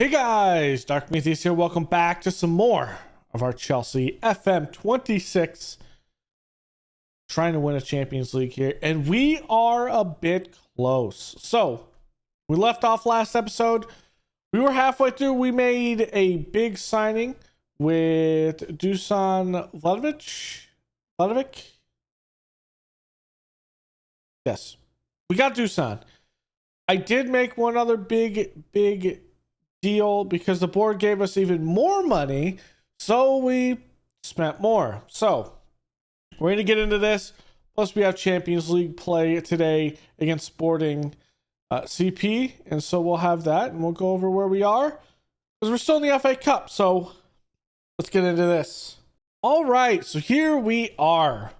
Hey guys, Dark Prometheus here. Welcome back to some more of our Chelsea FM 26. Trying to win a Champions League here, and we are a bit close. So, we left off last episode. We were halfway through. We made a big signing with Dusan Vlahovic. Yes, we got Dusan. I did make one other big deal because the board gave us even more money, so we spent more. So we're going to get into this. Plus we have Champions League play today against Sporting CP, and so we'll have that and we'll go over where we are because we're still in the FA Cup. So let's get into this. All right, so here we are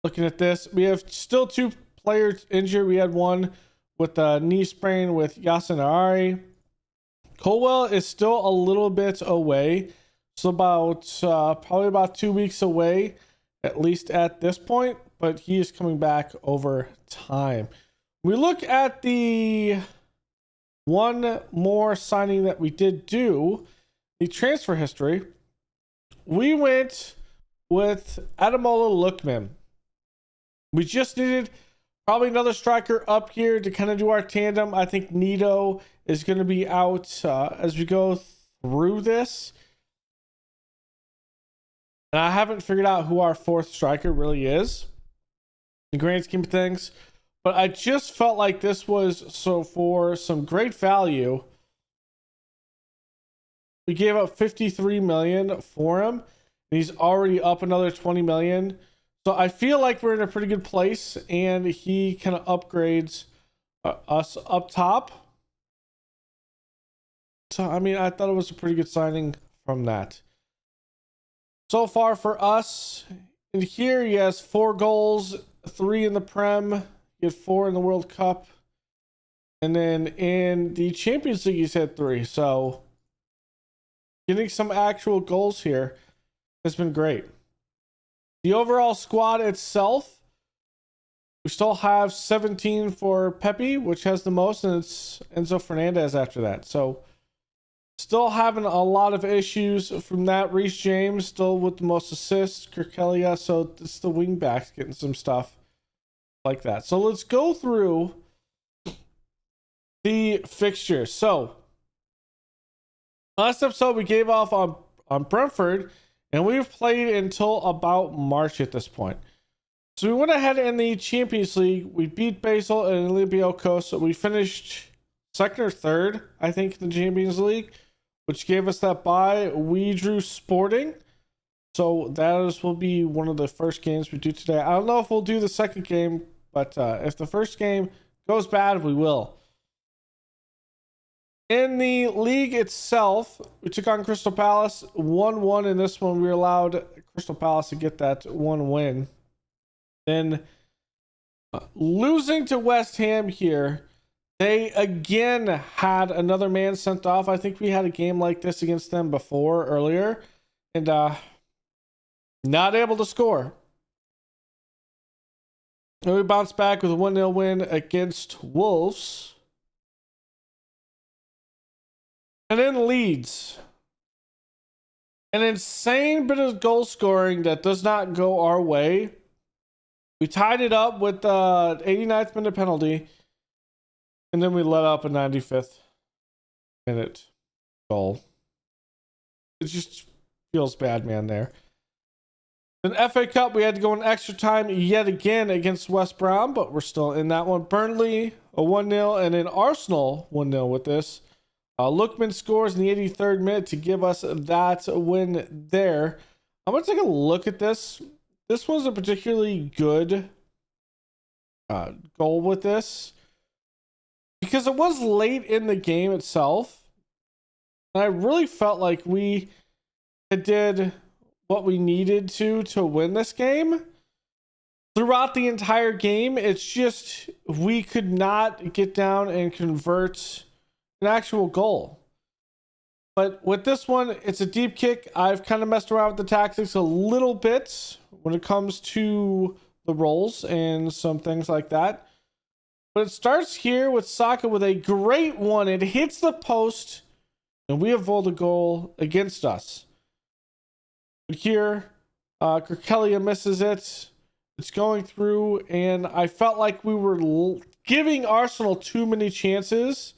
looking at this. We have still two players injured. We had one with a knee sprain with Yasin Ari. Colwell is still a little bit away. So probably about 2 weeks away, at least at this point, but he is coming back over time. We look at the one more signing that we did do, the transfer history. We went with Ademola Lookman. We just needed probably another striker up here to kind of do our tandem. I think Nito is going to be out as we go through this. And I haven't figured out who our fourth striker really is in the grand scheme of things. But I just felt like this was for some great value. We gave up 53 million for him. And he's already up another 20 million. So I feel like we're in a pretty good place, and he kind of upgrades us up top. So, I mean, I thought it was a pretty good signing from that. So far for us, in here he has 4 goals, 3 in the Prem, he had 4 in the World Cup. And then in the Champions League, he's had 3. So getting some actual goals here has been great. The overall squad itself, we still have 17 for Pepe, which has the most, and it's Enzo Fernandez after that. So still having a lot of issues from that. Reece James still with the most assists. Kirkelia, so it's the wing backs getting some stuff like that. So let's go through the fixtures. So last episode we gave off on Brentford, and we've played until about March at this point. So we went ahead in the Champions League. We beat Basel and Olympiacos. So we finished second or third, I think, in the Champions League, which gave us that bye. We drew Sporting. So that will be one of the first games we do today. I don't know if we'll do the second game, but if the first game goes bad, we will. In the league itself, we took on Crystal Palace 1-1 in this one. We allowed Crystal Palace to get that one win. Then losing to West Ham here, they again had another man sent off. I think we had a game like this against them before earlier, and not able to score. And we bounced back with a 1-0 win against Wolves. And then Leeds. An insane bit of goal scoring that does not go our way. We tied it up with the 89th minute penalty. And then we let up a 95th minute goal. It just feels bad, man, there. Then FA Cup, we had to go in extra time yet again against West Brom, but we're still in that one. Burnley, a 1-0, and then Arsenal 1-0 with this. Lookman scores in the 83rd minute to give us that win there. I'm going to take a look at this. This was a particularly good goal with this, because it was late in the game itself. And I really felt like we did what we needed to win this game. Throughout the entire game, it's just we could not get down and convert an actual goal. But with this one, it's a deep kick. I've kind of messed around with the tactics a little bit when it comes to the rolls and some things like that. But it starts here with Saka with a great one. It hits the post, and we avoid a goal against us. But here, Kirkelia misses it. It's going through, and I felt like we were giving Arsenal too many chances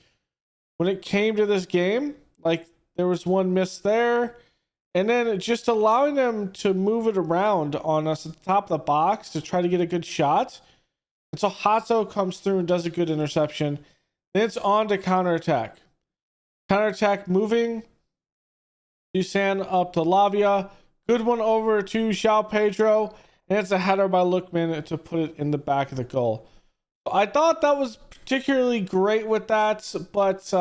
when it came to this game. Like, there was one miss there, and then just allowing them to move it around on us at the top of the box to try to get a good shot. And so Hato comes through and does a good interception. Then it's on to counterattack. Counterattack moving. Dusan up to Lavia. Good one over to João Pedro. And it's a header by Lookman to put it in the back of the goal. I thought that was particularly great with that, but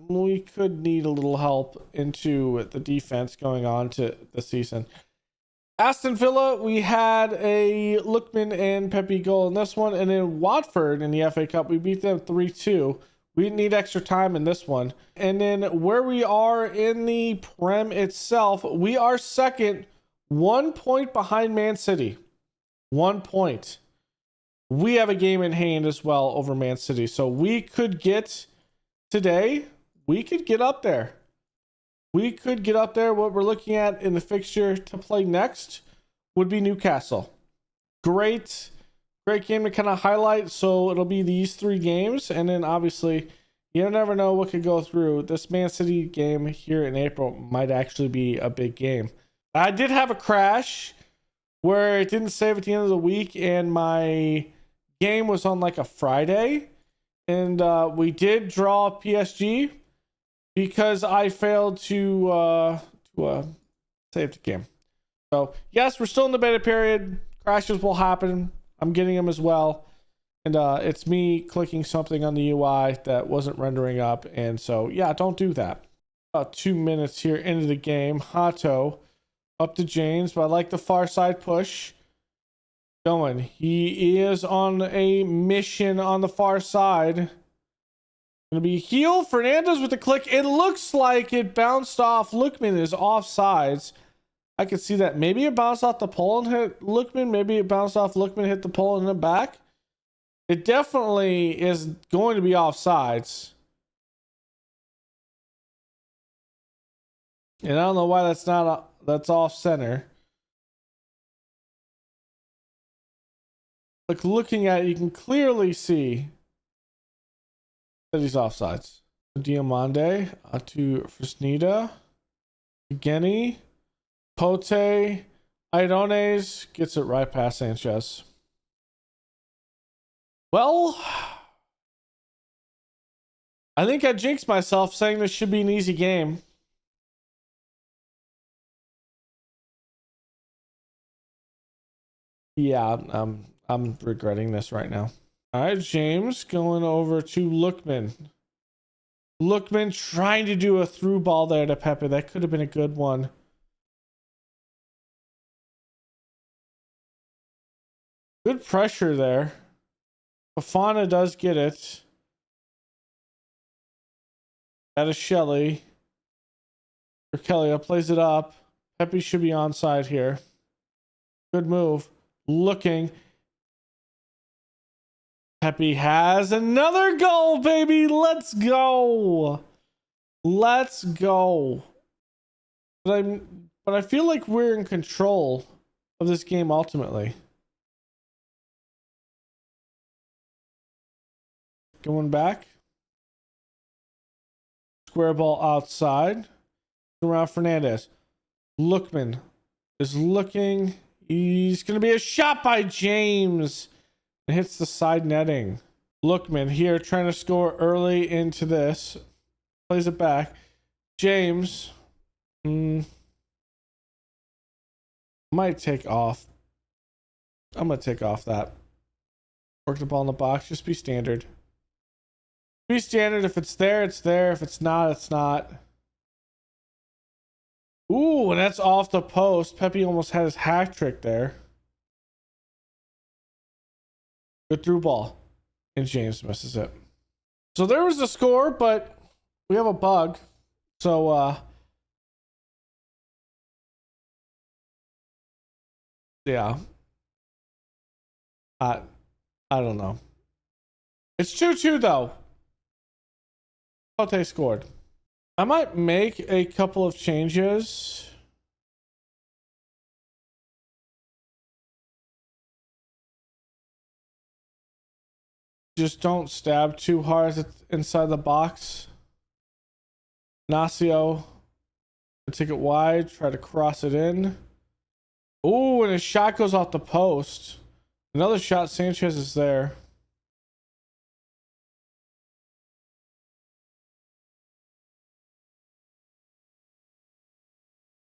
we could need a little help into the defense going on to the season. Aston Villa, we had a Lookman and Pepe goal in this one, and then Watford in the FA Cup, we beat them 3-2. We didn't need extra time in this one. And then where we are in the Prem itself, we are second, 1 point behind Man City. 1 point. We have a game in hand as well over Man City. So we could get today, we could get up there. We could get up there. What we're looking at in the fixture to play next would be Newcastle. Great game to kind of highlight. So it'll be these 3 games. And then obviously, you never know what could go through. This Man City game here in April might actually be a big game. I did have a crash where it didn't save at the end of the week, and my game was on like a Friday, and we did draw PSG because I failed to save the game. So yes, we're still in the beta period. Crashes will happen. I'm getting them as well, and it's me clicking something on the UI that wasn't rendering up, and so yeah, don't do that. About 2 minutes here into the game. Hato up to James, but I like the far side push. Going. He is on a mission on the far side. Gonna be heel. Fernandez with the click. It looks like it bounced off. Lookman is offsides. I could see that. Maybe it bounced off the pole and hit Lookman. Maybe it bounced off Lookman, hit the pole in the back. It definitely is going to be offsides. And I don't know why that's not that's off center. Like, looking at it, you can clearly see that he's offsides. Diamande to Fresneda. Geni. Pote. Idones gets it right past Sanchez. Well, I think I jinxed myself saying this should be an easy game. Yeah, I'm regretting this right now. All right, James going over to Lookman. Lookman trying to do a through ball there to Pepe. That could have been a good one. Good pressure there. Fafana does get it. That is Shelley. Kelly plays it up. Pepe should be onside here. Good move. Looking. Pepe has another goal, baby. Let's go. Let's go. But I feel like we're in control of this game ultimately. Going back. Square ball outside. Around Fernandez. Lookman is looking. He's going to be a shot by James. It hits the side netting. Lookman here trying to score early into this. Plays it back. James. Might take off. I'm going to take off that. Work the ball in the box. Just be standard. Be standard. If it's there, it's there. If it's not, it's not. Ooh, and that's off the post. Pepe almost had his hack trick there. Good through ball. And James misses it. So there was the score, but we have a bug. So, yeah. I don't know. It's 2-2 though. Cote scored. I might make a couple of changes. Just don't stab too hard inside the box. Nacio, take it wide, try to cross it in. Oh, and a shot goes off the post. Another shot, Sanchez is there.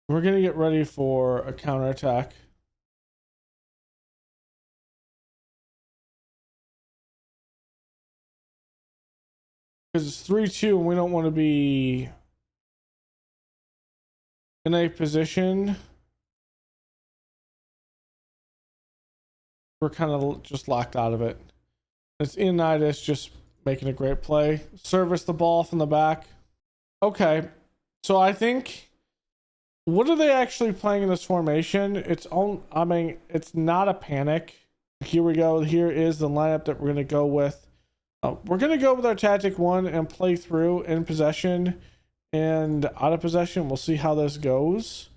We're going to get ready for a counterattack. Because it's 3-2 and we don't want to be in a position. We're kind of just locked out of it. It's Ioannidis just making a great play. Service the ball from the back. Okay. So I think... What are they actually playing in this formation? It's not a panic. Here we go. Here is the lineup that we're going to go with. We're going to go with our tactic 1 and play through in possession and out of possession. We'll see how this goes.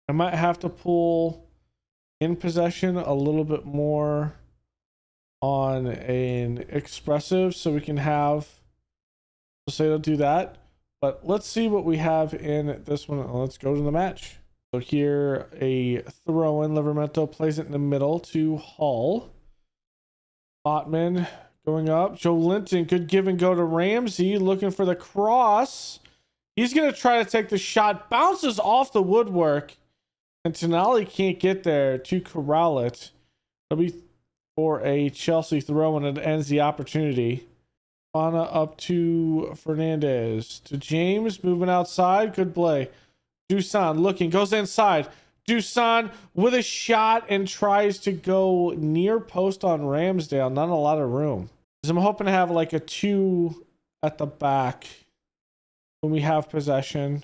I might have to pull in possession a little bit more on an expressive so we can have, say, to do that. But let's see what we have in this one. Let's go to the match. So here, a throw in. Livramento plays it in the middle to Hall. Botman going up. Joe Linton, good give and go to Ramsey, looking for the cross. He's going to try to take the shot. Bounces off the woodwork. And Tonali can't get there to corral it. It'll be for a Chelsea throw, and it ends the opportunity. Fana up to Fernandez. To James, moving outside. Good play. Dusan looking, goes inside. Dusan with a shot and tries to go near post on Ramsdale. Not a lot of room. So I'm hoping to have like a 2 at the back when we have possession.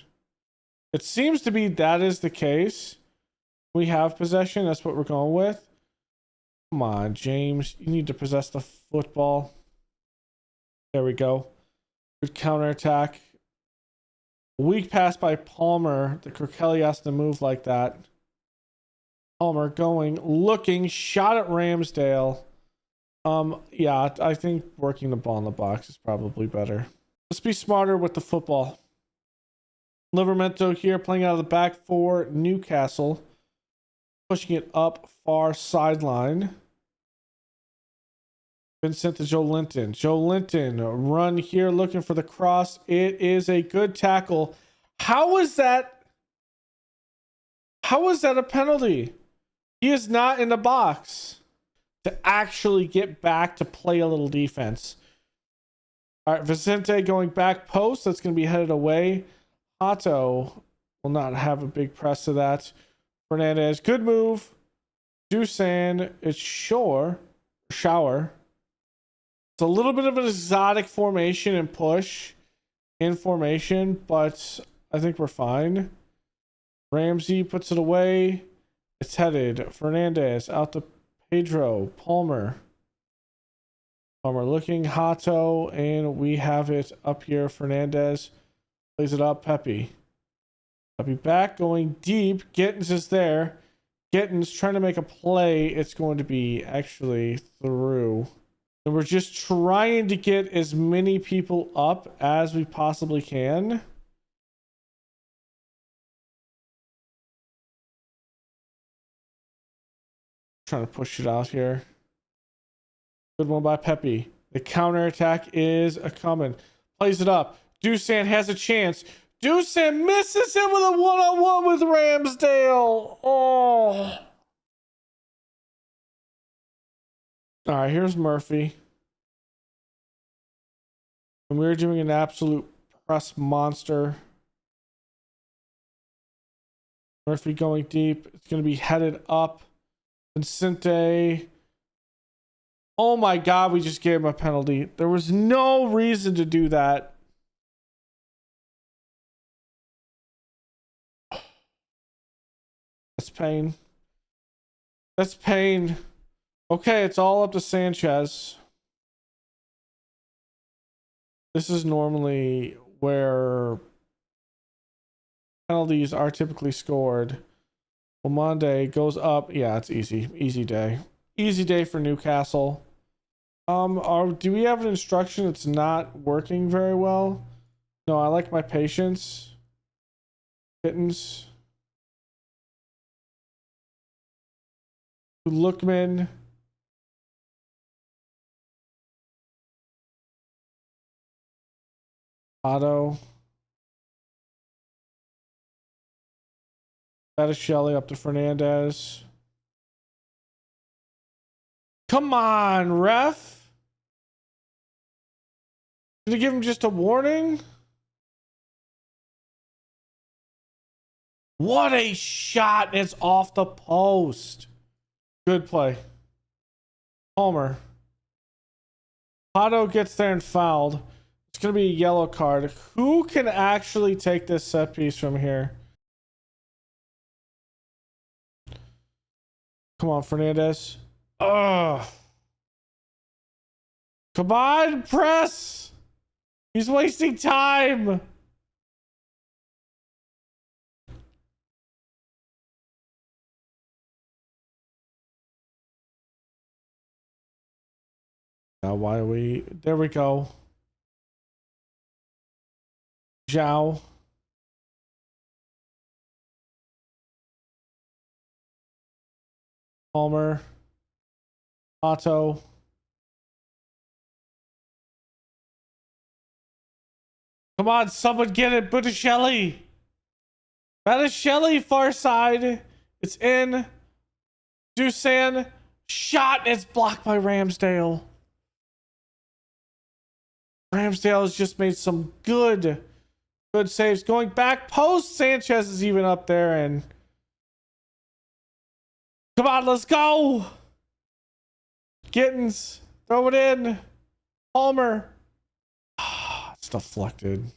It seems to be that is the case. We have possession. That's what we're going with. Come on, James. You need to possess the football. There we go. Good counterattack. Weak pass by Palmer. The Kirkelly has to move like that. Palmer going, looking, shot at Ramsdale. Yeah, I think working the ball in the box is probably better. Let's be smarter with the football. Livramento here playing out of the back for Newcastle. Pushing it up far sideline. Been sent to Joe Linton. Joe Linton run here looking for the cross. It is a good tackle. How is that? How is that a penalty? He is not in the box to actually get back to play a little defense. All right, Vicente going back post. That's going to be headed away. Hato will not have a big press to that. Fernandez, good move. Dusan, it's Shower. It's a little bit of an exotic formation and push in formation, but I think we're fine. Ramsey puts it away. It's headed. Fernandez out to Pedro. Palmer looking. Hato, and we have it up here. Fernandez plays it up. Pepe back, going deep. Gittins is there. Gittins trying to make a play. It's going to be actually through. And we're just trying to get as many people up as we possibly can. Trying to push it out here. Good one by Pepe. The counterattack is a coming. Plays it up. Dusan has a chance. Dusan misses him with a one-on-one with Ramsdale. Oh. All right, here's Murphy. And we're doing an absolute press monster. Murphy going deep. It's going to be headed up. Vicente. Oh my God, we just gave him a penalty. There was no reason to do that. That's pain. That's pain. Okay, it's all up to Sanchez. This is normally where penalties are typically scored. Omonde goes up. Yeah, it's easy. Easy day. Easy day for Newcastle. Do we have an instruction that's not working very well? No, I like my patience. Kittens. Lookman. Otto. Shelly up to Fernandez. Come on, ref. Did he give him just a warning? What a shot. It's off the post. Good play. Palmer. Otto gets there and fouled. It's going to be a yellow card. Who can actually take this set piece from here? Come on, Fernandez. Ugh. Come on, press. He's wasting time. Now, why are we... There we go. Zhao. Palmer. Otto. Come on, someone get it. Botticelli. Botticelli, far side. It's in. Dusan. Shot. It's blocked by Ramsdale. Ramsdale has just made some good saves. Going back post. Sanchez is even up there. And come on, let's go. Gittins. Throw it in. Palmer. It's deflected.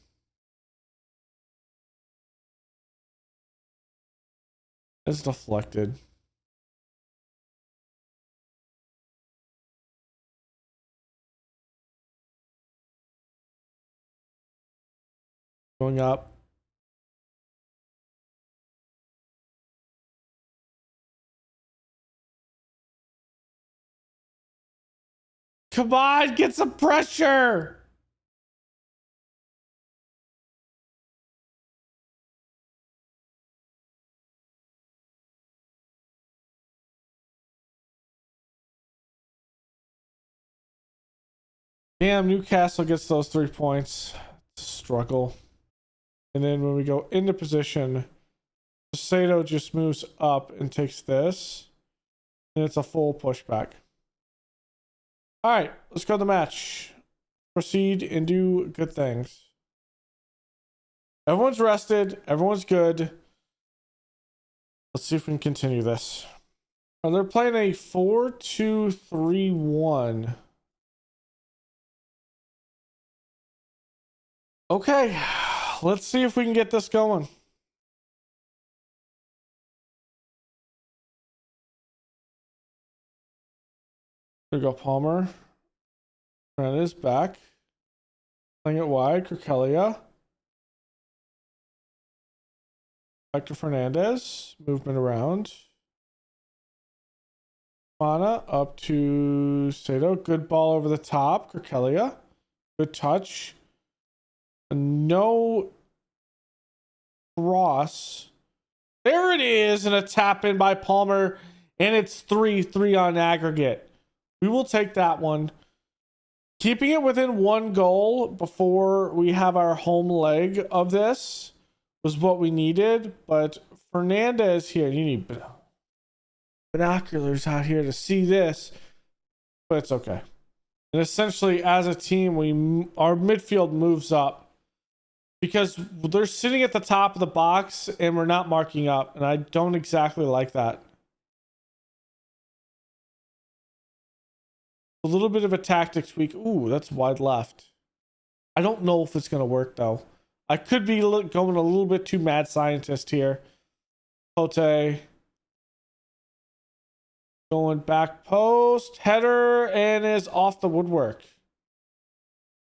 It's deflected. Going up. Come on, get some pressure. Damn, Newcastle gets those 3 points. Struggle. And then when we go into position, Sato just moves up and takes this. And it's a full pushback. All right, let's go to the match. Proceed and do good things. Everyone's rested. Everyone's good. Let's see if we can continue this. They're playing a 4-2-3-1. Okay, let's see if we can get this going. There we go, Palmer. Trent is back. Playing it wide, Kirkelia. Back to Fernandez. Movement around. Mana up to Sato. Good ball over the top. Kirkelia. Good touch. No cross. There it is. And a tap in by Palmer. And it's 3-3 on aggregate. We will take that one. Keeping it within 1 goal before we have our home leg of this was what we needed. But Fernandez here, you need binoculars out here to see this. But it's okay. And essentially, as a team, our midfield moves up. Because they're sitting at the top of the box and we're not marking up. And I don't exactly like that. A little bit of a tactic tweak. Ooh, that's wide left. I don't know if it's going to work, though. I could be going a little bit too mad scientist here. Pote. Going back post. Header and is off the woodwork.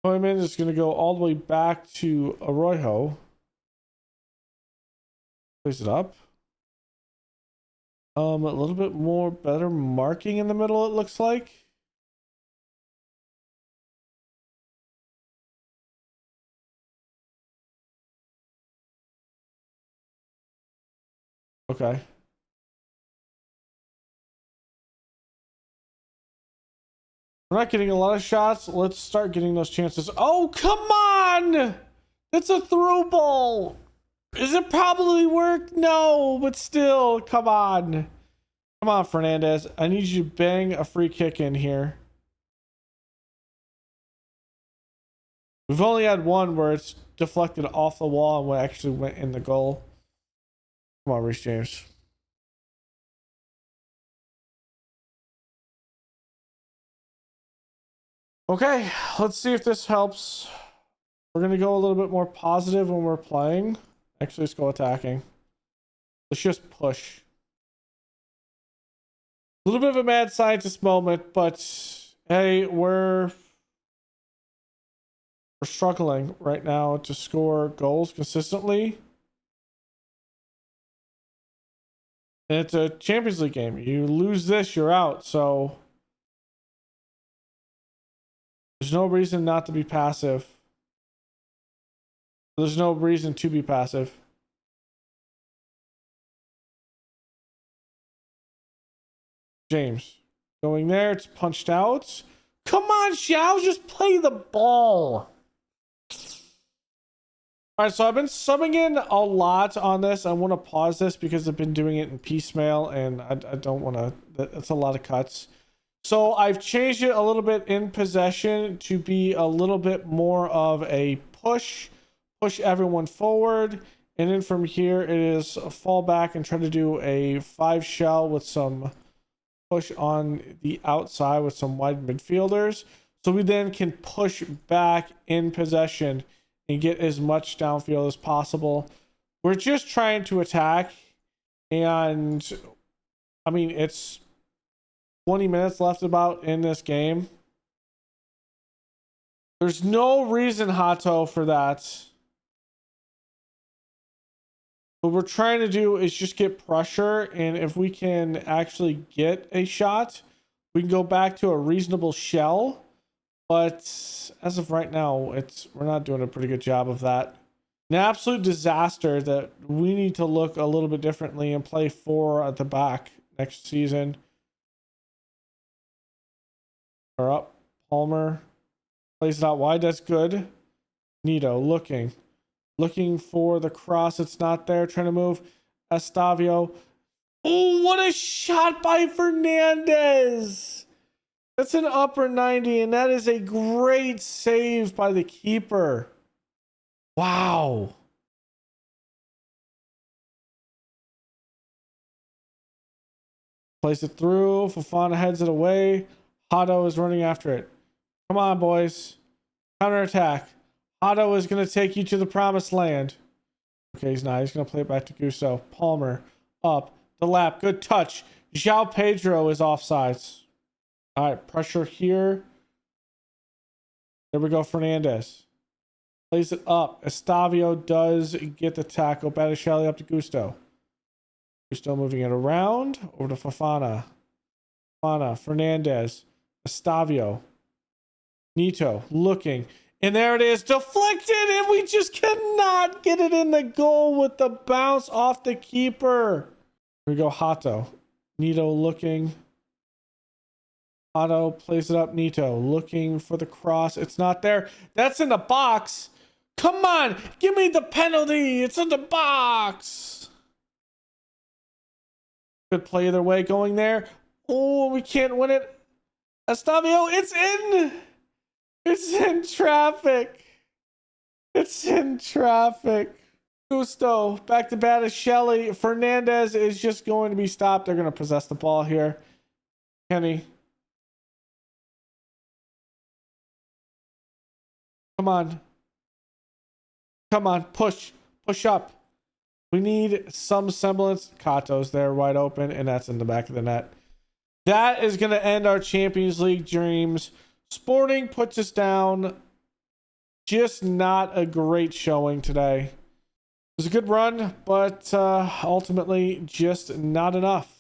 Koeman is going to go all the way back to Arroyo. Place it up. A little bit more better marking in the middle, it looks like. Okay. We're not getting a lot of shots. Let's start getting those chances. Oh, come on! It's a through ball. Does it probably work? No, but still, come on. Come on, Fernandez. I need you to bang a free kick in here. We've only had one where it's deflected off the wall and what actually went in the goal. Come on, Reece James. Okay, let's see if this helps. We're going to go a little bit more positive when we're playing. Actually, let's go attacking. Let's just push. A little bit of a mad scientist moment, but hey, we're struggling right now to score goals consistently. And it's a Champions League game. You lose this, you're out. So there's no reason not to be passive. There's no reason to be passive. James going there. It's punched out. Come on, Xiao, just play the ball. All right, so I've been subbing in a lot on this. I want to pause this because I've been doing it in piecemeal and I don't want to. That's a lot of cuts. So I've changed it a little bit in possession to be a little bit more of a push everyone forward. And then from here, it is a fall back and try to do a 5 shell with some push on the outside with some wide midfielders. So we then can push back in possession and get as much downfield as possible. We're just trying to attack. And I mean, it's 20 minutes left about in this game. There's no reason, Hato, for that. What we're trying to do is just get pressure, and if we can actually get a shot, we can go back to a reasonable shell. But as of right now, we're not doing a pretty good job of that. An absolute disaster that we need to look a little bit differently and play 4 at the back next season. Or up, Palmer plays it out wide. That's good. Nito looking for the cross. It's not there. Trying to move. Estavio. Oh, what a shot by Fernandez. That's an upper 90, and that is a great save by the keeper. Wow. Plays it through. Fofana heads it away. Hato is running after it. Come on, boys. Counterattack. Hato is going to take you to the promised land. Okay, he's not. He's going to play it back to Gusto. Palmer up the lap. Good touch. João Pedro is offsides. All right, pressure here. There we go. Fernandez plays it up. Estavio does get the tackle. Botticelli up to Gusto. Gusto moving it around. Over to Fofana. Fernandez. Estavio. Nito looking. And there it is. Deflected. And we just cannot get it in the goal with the bounce off the keeper. Here we go. Hato. Nito looking. Hato plays it up. Nito looking for the cross. It's not there. That's in the box. Come on. Give me the penalty. It's in the box. Good play either way going there. Oh, we can't win it. Estavio, it's in. It's in traffic. It's in traffic. Gusto back to Botticelli. Fernandez is just going to be stopped. They're going to possess the ball here. Kenny. Come on. Come on. Push. Push up. We need some semblance. Kato's there wide open, and that's in the back of the net. That is going to end our Champions League dreams. Sporting puts us down just not a great showing today. It was a good run, but ultimately just not enough.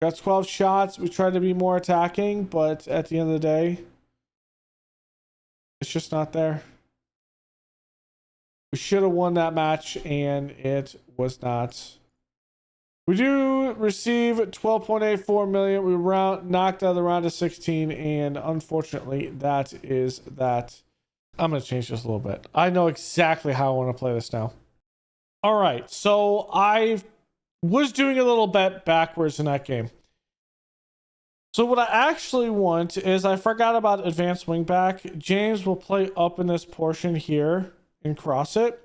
Got 12 shots. We tried to be more attacking, but at the end of the day, it's just not there. We should have won that match, and it was not. We do receive 12.84 million. We knocked out of the round of 16, and unfortunately, that is that. I'm going to change this a little bit. I know exactly how I want to play this now. All right, so I was doing a little bit backwards in that game. So what I actually want is, I forgot about advanced wingback. James will play up in this portion here and cross it.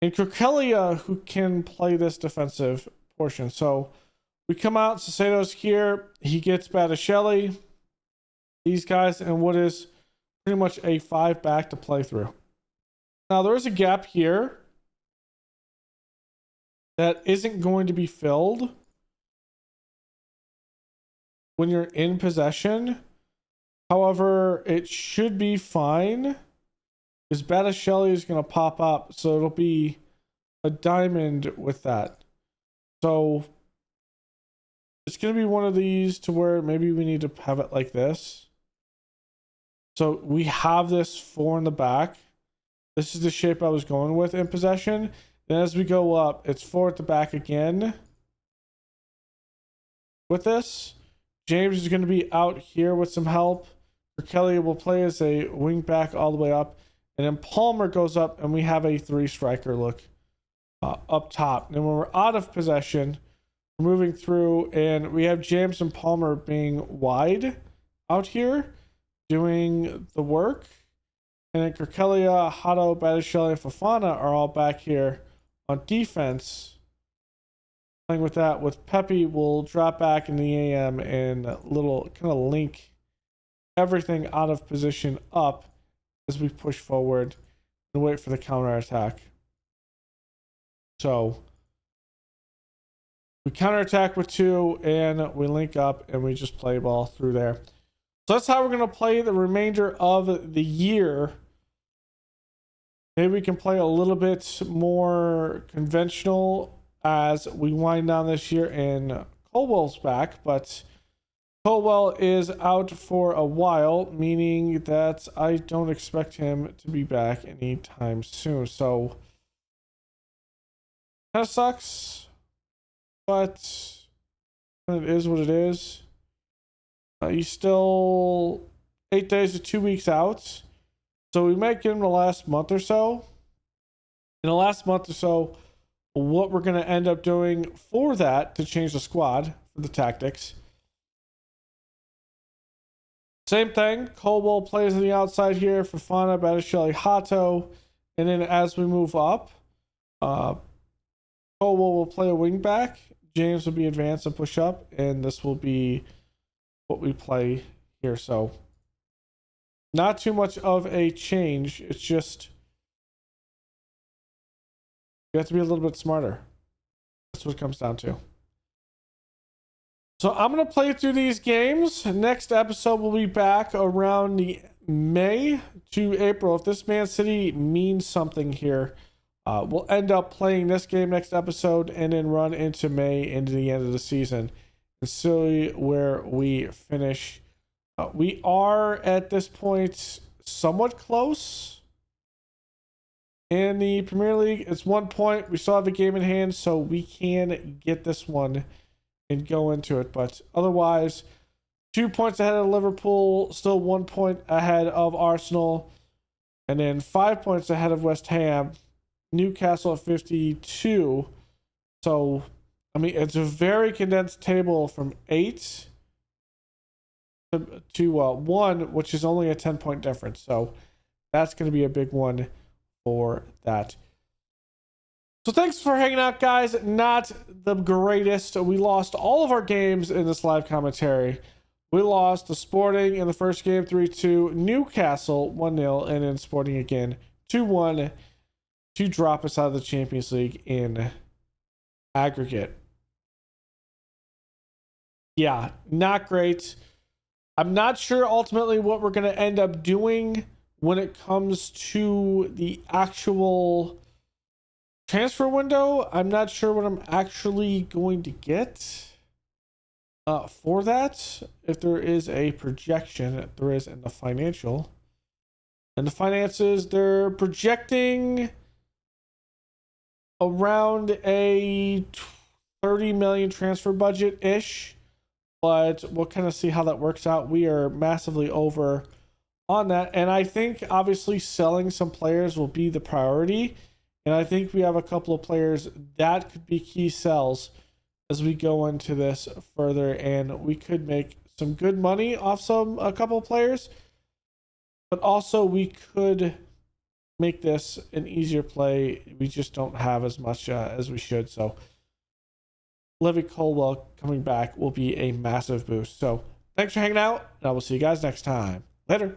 And Kirkelia, who can play this defensive portion. So we come out, Sacedo's here. He gets Botticelli, these guys, and what is pretty much a 5 back to play through. Now there is a gap here that isn't going to be filled when you're in possession. However, it should be fine because Botticelli is going to pop up, so it'll be a diamond with that. So it's going to be one of these to where maybe we need to have it like this. So we have this 4 in the back. This is the shape I was going with in possession. Then as we go up, it's 4 at the back again. With this, James is going to be out here with some help. Kelly will play as a wing back all the way up. And then Palmer goes up, and we have a 3 striker look up top. And when we're out of possession, we're moving through, and we have James and Palmer being wide out here doing the work. And then Kirkelia, Hato, Botticelli, and Fofana are all back here on defense. Playing with that, with Pepe will drop back in the AM and little kind of link everything out of position up as we push forward and wait for the counter attack. So we counter attack with 2, and we link up, and we just play ball through there. So that's how we're going to play the remainder of the year. Maybe we can play a little bit more conventional as we wind down this year, and Colwell's back, but Colwell is out for a while, meaning that I don't expect him to be back anytime soon. So kind of sucks, but it is what it is. He's still 8 days to 2 weeks out, so we might get him the last month or so. In the last month or so, what we're going to end up doing for that to change the squad for the tactics. Same thing. Colwell plays on the outside here. Fofana, Botticelli, Hato. And then as we move up, Colwell will play a wing back. James will be advanced and push up. And this will be what we play here. So not too much of a change. It's just you have to be a little bit smarter. That's what it comes down to. So I'm going to play through these games. Next episode will be back around the May to April. If this Man City means something here, we'll end up playing this game next episode and then run into May, into the end of the season, and see where we finish. We are at this point somewhat close in the Premier League. It's 1 point. We still have a game in hand, so we can get this one and go into it. But otherwise, 2 points ahead of Liverpool, still 1 point ahead of Arsenal, and then 5 points ahead of West Ham. Newcastle at 52. So, I mean, it's a very condensed table from 8 to 1, which is only a 10-point difference. So that's going to be a big one for that. So thanks for hanging out, guys. Not the greatest. We lost all of our games in this live commentary. We lost the Sporting in the first game 3-2, Newcastle 1-0, and then Sporting again 2-1 to drop us out of the Champions League in aggregate. Yeah, not great. I'm not sure ultimately what we're going to end up doing when it comes to the actual transfer window, I'm not sure what I'm actually going to get for that. If there is a projection, there is in the financial. And the finances, they're projecting around a 30 million transfer budget ish, but we'll kind of see how that works out. We are massively over on that, and I think obviously selling some players will be the priority, and I think we have a couple of players that could be key sells as we go into this further, and we could make some good money off a couple of players, but also we could make this an easier play. We just don't have as much as we should. So Levy Colwell coming back will be a massive boost. So thanks for hanging out, and I will see you guys next time. Later.